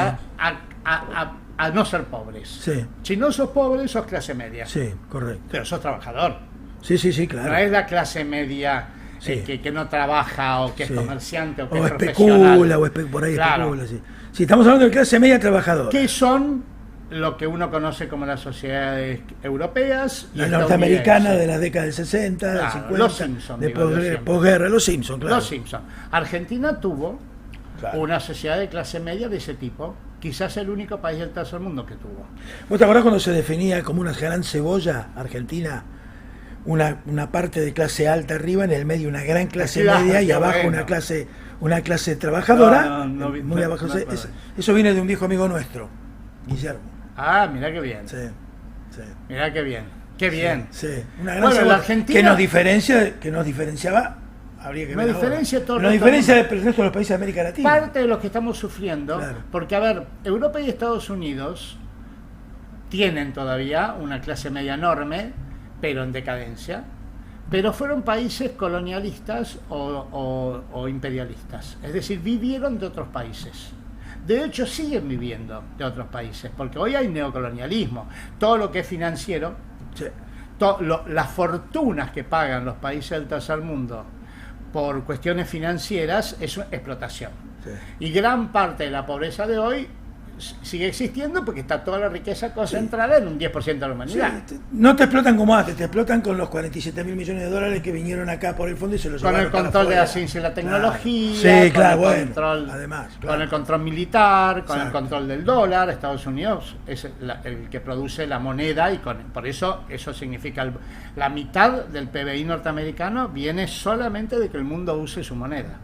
a no ser pobres. Sí. Si no sos pobre, sos clase media. Sí, correcto. Pero sos trabajador. Sí, claro. No es la clase media que no trabaja o que es comerciante o que es especula, profesional. Por ahí especula, sí. Sí, estamos hablando de clase media trabajadora. ¿Qué son lo que uno conoce como las sociedades europeas? La norteamericana de las décadas del 60, claro, 50, los Simpsons, de posguerra, los Simpsons, claro. Los Simpsons. Argentina tuvo una sociedad de clase media de ese tipo. Quizás el único país del tercer mundo que tuvo. ¿Vos te acordás cuando se definía como una gran cebolla Argentina? Una parte de clase alta arriba, en el medio una gran clase media y abajo una clase trabajadora. Muy abajo. Eso viene de un viejo amigo nuestro, Guillermo. Ah, mirá qué bien. Sí. Mirá qué bien. Qué bien. Sí. Una gran cebolla Argentina, que nos diferenciaba. Habría que ver diferencia todo la diferencia del resto de los países de América Latina. Parte de lo que estamos sufriendo, porque a ver, Europa y Estados Unidos tienen todavía una clase media enorme, pero en decadencia, pero fueron países colonialistas o imperialistas, es decir, vivieron de otros países. De hecho, siguen viviendo de otros países, porque hoy hay neocolonialismo, todo lo que es financiero, las fortunas que pagan los países del tercer mundo por cuestiones financieras es una explotación. Y gran parte de la pobreza de hoy sigue existiendo porque está toda la riqueza concentrada en un 10% de la humanidad. No te explotan como antes, te explotan con los 47.000 millones de dólares que vinieron acá por el fondo y se los llevaron. Con el control de la ciencia y la tecnología, con el control militar, con el control del dólar. Estados Unidos es el que produce la moneda y por eso significa la mitad del PBI norteamericano viene solamente de que el mundo use su moneda.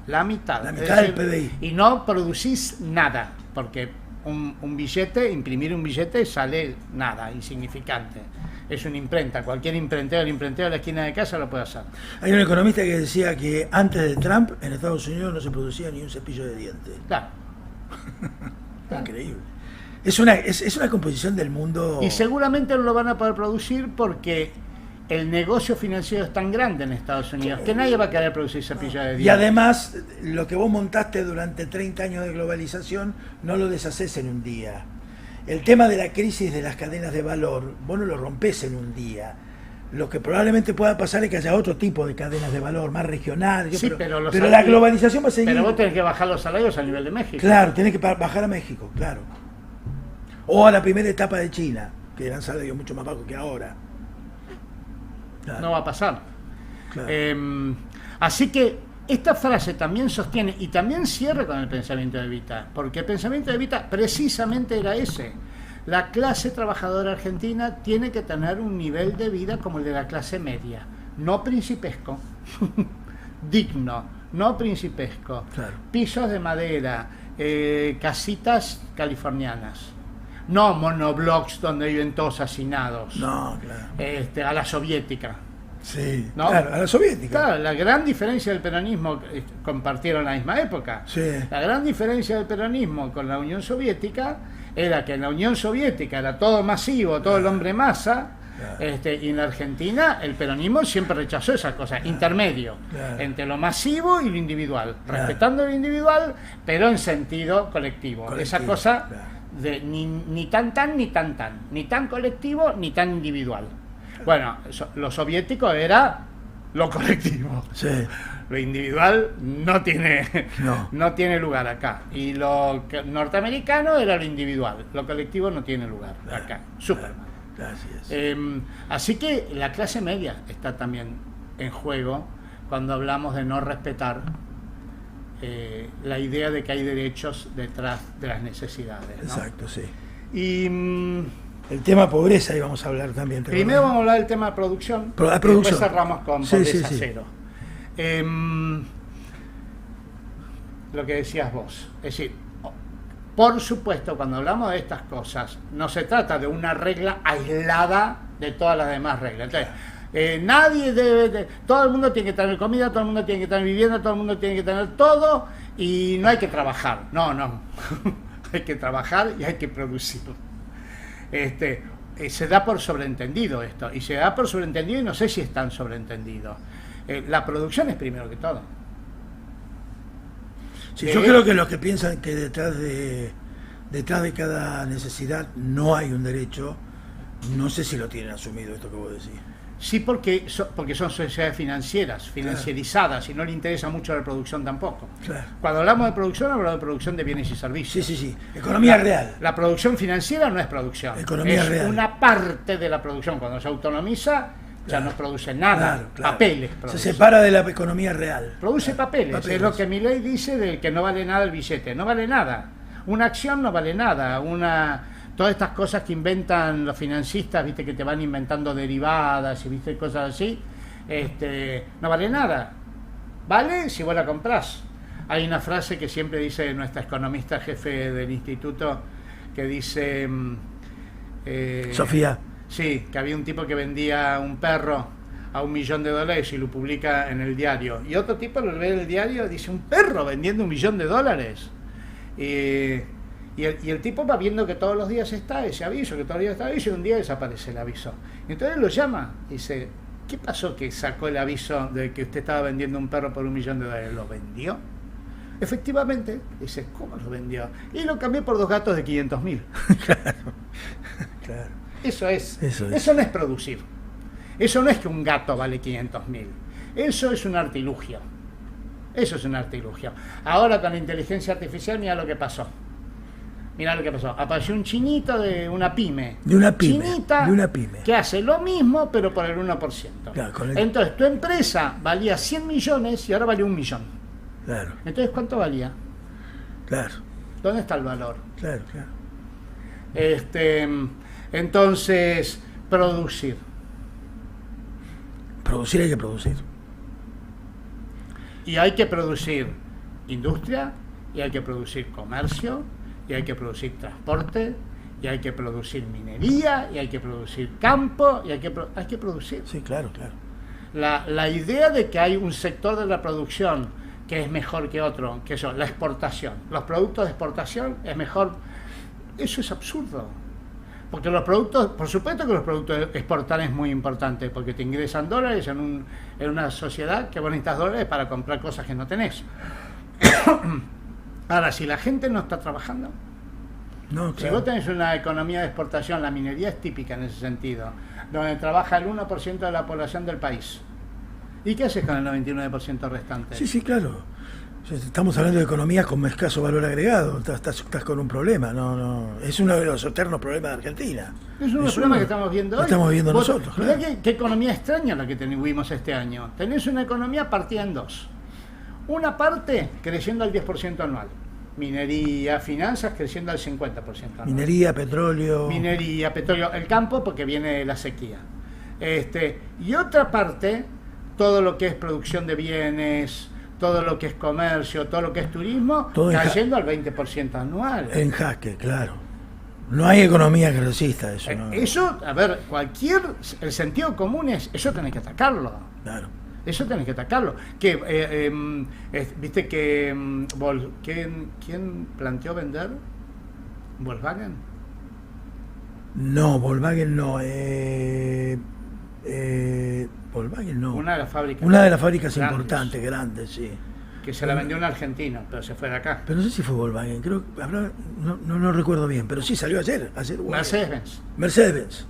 La mitad del PBI. Y no producís nada, porque imprimir un billete sale nada, insignificante. Es una imprenta, cualquier imprentero de la esquina de casa lo puede hacer. Hay un economista que decía que antes de Trump en Estados Unidos no se producía ni un cepillo de dientes. Claro. Increíble. Es una composición del mundo. Y seguramente no lo van a poder producir porque el negocio financiero es tan grande en Estados Unidos que nadie va a querer producir cepillo de dientes. Y además, lo que vos montaste durante 30 años de globalización no lo deshaces en un día. El tema de la crisis de las cadenas de valor, vos no lo rompés en un día. Lo que probablemente pueda pasar es que haya otro tipo de cadenas de valor, más regionales. Sí, pero la globalización va a seguir. Pero vos tenés que bajar los salarios a nivel de México. Claro, tenés que bajar a México, claro. O a la primera etapa de China, que eran salarios mucho más bajos que ahora. Claro. No va a pasar. Claro. Así que esta frase también sostiene y también cierra con el pensamiento de Evita, porque el pensamiento de Evita precisamente era ese. La clase trabajadora argentina tiene que tener un nivel de vida como el de la clase media, no principesco, digno, no principesco, pisos de madera, casitas californianas. No monoblocks donde viven todos hacinados. No, claro. A la soviética. Sí, ¿no? claro, a la soviética. Claro, la gran diferencia del peronismo, compartieron la misma época. Sí. La gran diferencia del peronismo con la Unión Soviética era que en la Unión Soviética era todo masivo, todo el hombre masa. Y en la Argentina el peronismo siempre rechazó esas cosas, intermedio, entre lo masivo y lo individual, respetando lo individual, pero en sentido colectivo. Esa cosa de ni tan ni tan colectivo ni tan individual. Bueno, lo soviético era lo colectivo. Sí. Lo individual no tiene lugar acá. Y lo norteamericano era lo individual, lo colectivo no tiene lugar acá. Superman. Así que la clase media está también en juego cuando hablamos de no respetar la idea de que hay derechos detrás de las necesidades, ¿no? Exacto, sí. Y el tema pobreza, ahí vamos a hablar también. Primero vamos a hablar del tema de producción, la y después cerramos con pobreza cero. Lo que decías vos, es decir, por supuesto, cuando hablamos de estas cosas, no se trata de una regla aislada de todas las demás reglas. Entonces, nadie debe, todo el mundo tiene que tener comida, todo el mundo tiene que tener vivienda, todo el mundo tiene que tener todo, y no hay que trabajar. No, hay que trabajar y hay que producir. Se da por sobreentendido esto, y se da por sobreentendido y no sé si es tan sobreentendido. La producción es primero que todo. Sí, yo creo que los que piensan que detrás de cada necesidad no hay un derecho, no sé si lo tienen asumido esto que vos decís. Sí, porque son sociedades financiarizadas, y no le interesa mucho la producción tampoco. Claro. Cuando hablamos de producción, hablamos de producción de bienes y servicios. Sí. Economía real. La producción financiera no es producción. Economía real. Es una parte de la producción. Cuando se autonomiza, ya no produce nada. Claro. Papeles produce. Se separa de la economía real. Produce papeles. Es lo que Milei dice de que no vale nada el billete. No vale nada. Una acción no vale nada. Todas estas cosas que inventan los financistas, viste, que te van inventando derivadas y viste cosas así, no vale nada. Vale si vos la comprás. Hay una frase que siempre dice nuestra economista jefe del instituto, que dice Sofía. Sí, que había un tipo que vendía un perro a $1 millón y lo publica en el diario. Y otro tipo lo ve en el diario y dice, ¿un perro vendiendo $1 millón? Y el tipo va viendo que todos los días está ese aviso, y un día desaparece el aviso. Y entonces lo llama y dice, ¿qué pasó que sacó el aviso de que usted estaba vendiendo un perro por $1 millón? ¿Lo vendió? Efectivamente, dice, ¿cómo lo vendió? Y lo cambié por 2 gatos de 500.000. Claro. Eso no es producir. Eso no es que un gato vale 500.000. Eso es un artilugio. Ahora con la inteligencia artificial, mira lo que pasó. Apareció un chinito de una pyme. Chinita de una pyme. Que hace lo mismo, pero por el 1%. Claro, Entonces, tu empresa valía 100 millones y ahora vale 1 millón. Claro. Entonces, ¿cuánto valía? Claro. ¿Dónde está el valor? Claro. Entonces, producir. Hay que producir. Y hay que producir industria, y hay que producir comercio, y hay que producir transporte, y hay que producir minería, y hay que producir campo, y hay que producir. Sí, claro. La idea de que hay un sector de la producción que es mejor que otro, que eso, la exportación, los productos de exportación es mejor, eso es absurdo. Porque los productos, por supuesto que los productos exportar es muy importante, porque te ingresan dólares en una sociedad que vos necesitas dólares para comprar cosas que no tenés. Ahora, si la gente no está trabajando, no, claro. Si vos tenés una economía de exportación, la minería es típica en ese sentido, donde trabaja el 1% de la población del país. ¿Y qué haces con el 99% restante? Sí, claro. Estamos hablando de economías con escaso valor agregado. Estás con un problema. No. Es uno de los eternos problemas de Argentina. Es uno de los problemas que estamos viendo hoy. Estamos viendo nosotros. Mirá qué economía extraña la que tuvimos este año. Tenés una economía partida en 2. Una parte creciendo al 10% anual. Minería, finanzas creciendo al 50% anual. Minería, petróleo. El campo porque viene la sequía. Y otra parte, todo lo que es producción de bienes, todo lo que es comercio, todo lo que es turismo, todo cayendo al 20% anual. En jaque, claro. No hay economía que resista eso. No. Eso, a ver, el sentido común es, eso tenés que atacarlo. Claro. Eso tenés que atacarlo. ¿Viste que quién planteó vender? ¿Volkswagen? No, Volkswagen no. Volkswagen no. Una de las fábricas. Una de las fábricas importantes, grandes, sí. Que se la vendió un argentino, pero se fue de acá. Pero no sé si fue Volkswagen, creo que no recuerdo bien, pero sí salió ayer. Mercedes-Benz. Mercedes-Benz.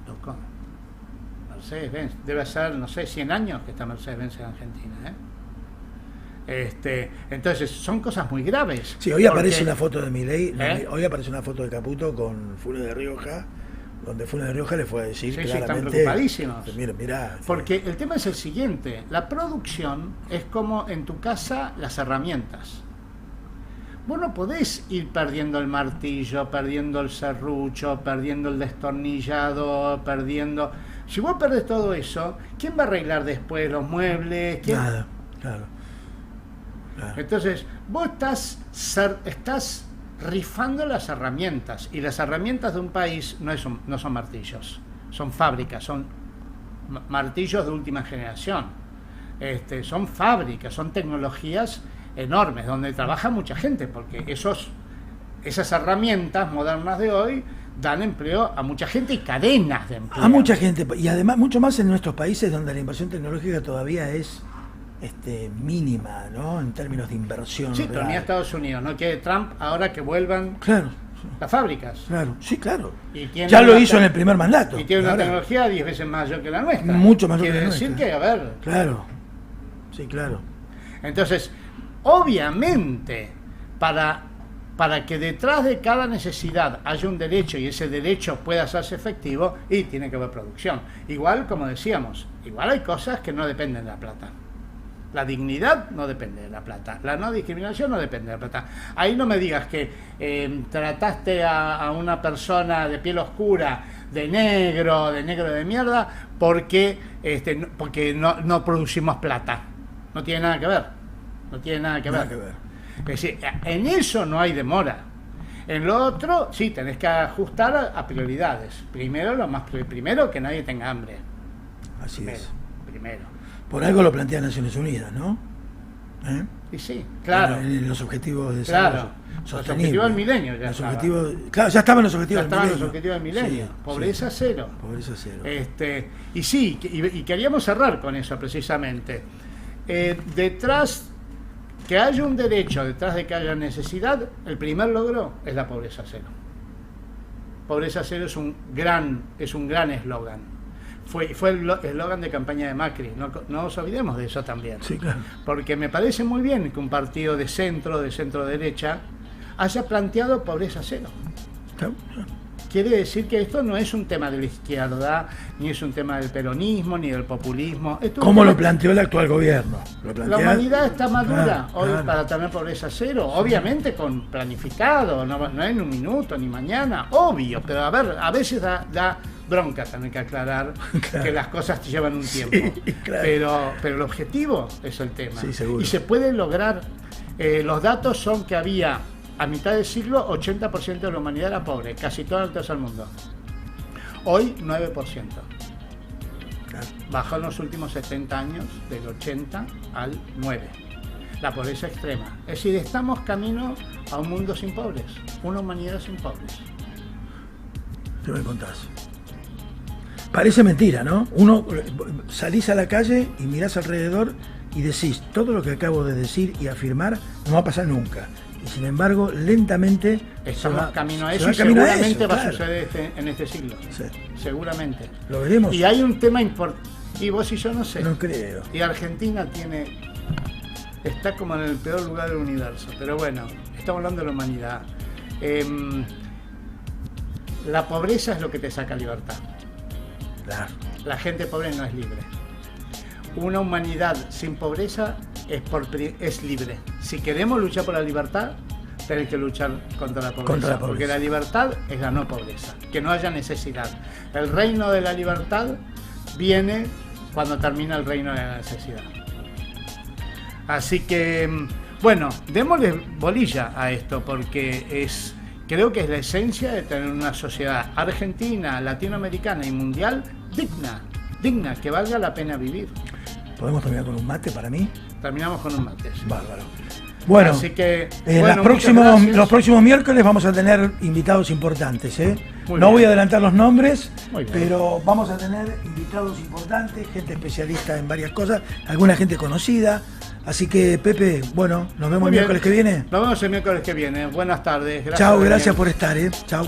Loco. Mercedes-Benz. Debe ser, no sé, 100 años que está Mercedes-Benz en Argentina, Entonces, son cosas muy graves. Sí, hoy aparece una foto de Milei, hoy aparece una foto de Caputo con Funes de Rioja, donde Funes de Rioja le fue a decir claramente... están preocupadísimos. Mirá, porque el tema es el siguiente, la producción es como en tu casa las herramientas. Vos no podés ir perdiendo el martillo, perdiendo el serrucho, perdiendo el destornillado, perdiendo... Si vos perdés todo eso, ¿quién va a arreglar después los muebles? Nada, claro. Entonces, vos estás rifando las herramientas, y las herramientas de un país no son martillos, son fábricas, son martillos de última generación, son fábricas, son tecnologías enormes donde trabaja mucha gente, porque esas herramientas modernas de hoy dan empleo a mucha gente y cadenas de empleo. A mucha gente, y además mucho más en nuestros países donde la inversión tecnológica todavía es mínima, ¿no? En términos de inversión. Sí, pero ni a Estados Unidos, ¿no? Que Trump ahora que vuelvan las fábricas. Claro, sí, claro. Ya lo hizo en el primer mandato. Y tiene una tecnología 10 veces mayor que la nuestra. Mucho mayor que la nuestra. Quiere decir que, a ver... Claro, sí, claro. Entonces, obviamente, para que detrás de cada necesidad haya un derecho y ese derecho pueda hacerse efectivo, y tiene que haber producción. Igual, como decíamos, igual hay cosas que no dependen de la plata. La dignidad no depende de la plata, la no discriminación no depende de la plata. Ahí no me digas que trataste a una persona de piel oscura, de negro de mierda, porque no producimos plata. No tiene nada que ver. No tiene nada que ver. Es decir, en eso no hay demora. En lo otro, sí, tenés que ajustar a prioridades. Primero que nadie tenga hambre. Así es. Primero. Por algo lo plantea Naciones Unidas, ¿no? Y sí, claro. En los objetivos de desarrollo sostenible. Los objetivos del milenio ya ya estaban los objetivos del milenio. Los objetivos del milenio. Sí, pobreza cero. Pobreza cero. Y sí, y queríamos cerrar con eso precisamente. Detrás que haya un derecho, detrás de que haya necesidad, el primer logro es la pobreza cero. Pobreza cero es un gran eslogan. Fue el eslogan de campaña de Macri, no nos olvidemos de eso también. Sí, claro. Porque me parece muy bien que un partido de centro derecha, haya planteado pobreza cero. Claro. Quiere decir que esto no es un tema de la izquierda, ni es un tema del peronismo, ni del populismo. ¿Cómo lo planteó el actual gobierno? La humanidad está madura hoy para tener pobreza cero, obviamente con planificado, no en un minuto ni mañana, obvio, pero a veces da bronca tener que aclarar que las cosas te llevan un tiempo. Sí, claro. Pero el objetivo es el tema. Sí, seguro. Y se puede lograr. Los datos son que había, a mitad del siglo, 80% de la humanidad era pobre, casi todo el tercer mundo. Hoy, 9%. Claro. Bajó en los últimos 70 años, del 80 al 9%. La pobreza extrema. Es decir, estamos camino a un mundo sin pobres, una humanidad sin pobres. ¿Qué me contás? Parece mentira, ¿no? Uno salís a la calle y mirás alrededor y decís, todo lo que acabo de decir y afirmar no va a pasar nunca. Y sin embargo, lentamente estamos camino a eso, y seguramente va a suceder en este siglo. Sí. Seguramente. Lo veremos. Y hay un tema importante, y vos y yo no sé. No creo. Y Argentina está como en el peor lugar del universo. Pero bueno, estamos hablando de la humanidad. La pobreza es lo que te saca libertad. Claro. La gente pobre no es libre. Una humanidad sin pobreza es libre. Si queremos luchar por la libertad, tenés que luchar contra la pobreza. Porque la libertad es la no pobreza. Que no haya necesidad. El reino de la libertad viene cuando termina el reino de la necesidad. Así que, bueno, démosle bolilla a esto, porque creo que es la esencia de tener una sociedad argentina, latinoamericana y mundial digna, que valga la pena vivir. ¿Podemos terminar con un mate para mí? Terminamos con un mate. Bárbaro. Bueno, así que los próximos miércoles vamos a tener invitados importantes. No voy a adelantar los nombres, pero vamos a tener invitados importantes, gente especialista en varias cosas, alguna gente conocida. Así que, Pepe, bueno, nos vemos el miércoles que viene. Nos vemos el miércoles que viene. Buenas tardes. Chao, gracias por estar. Chao.